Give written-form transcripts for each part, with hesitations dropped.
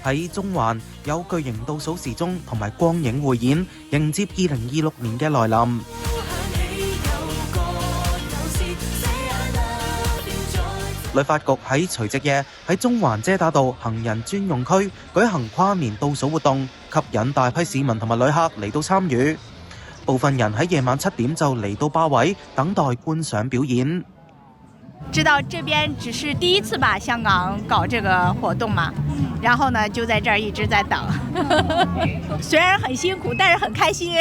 喺中環有巨型倒數時鐘同埋光影匯演，迎接2026年嘅來臨。旅發局喺除夕夜喺中環遮打道行人專用區舉行跨年倒數活動，吸引大批市民同埋旅客嚟到參與。部分人喺夜晚7點就嚟到霸位，等待觀賞表演。知道這邊只是第一次吧，香港搞這個活動嘛，然後呢就在這兒一直在等，雖然很辛苦，但是很開心。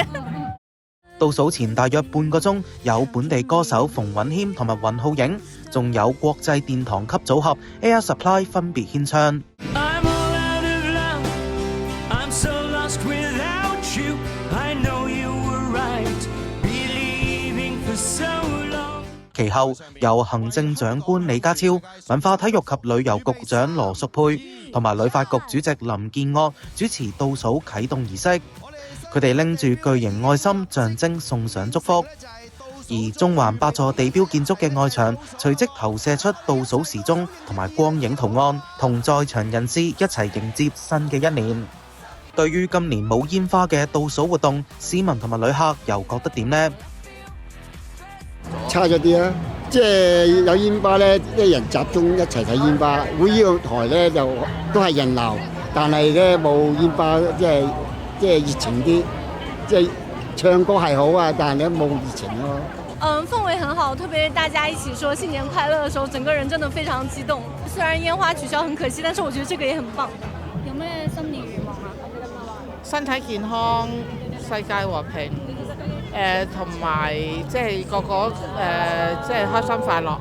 倒數前大約半個鐘，有本地歌手馮允謙同埋雲浩影，仲有國際殿堂級組合 Air Supply 分別獻唱。其後由行政長官李家超、文化體育及旅遊局長羅淑佩同埋旅發局主席林建岳主持倒數啟動儀式。佢哋拎住巨型愛心，象徵送上祝福。而中環8座地標建築嘅外牆隨即投射出倒數時鐘同埋光影圖案，同在場人士一齊迎接新嘅一年。對於今年冇煙花嘅倒數活動，市民同埋旅客又覺得點呢？差咗啲啊！即係有煙花咧，啲人集中一齊睇煙花。會呢個台咧就都係人流，但係咧冇煙花，即係熱情啲。即係唱歌係好啊，但係咧冇熱情咯。氛圍很好，特別大家一起說新年快樂的時候，整個人真的非常激動。雖然煙花取消很可惜，但是我覺得這個也很棒。有咩新年願望啊？身體健康，世界和平。同埋即係個即係開心快樂。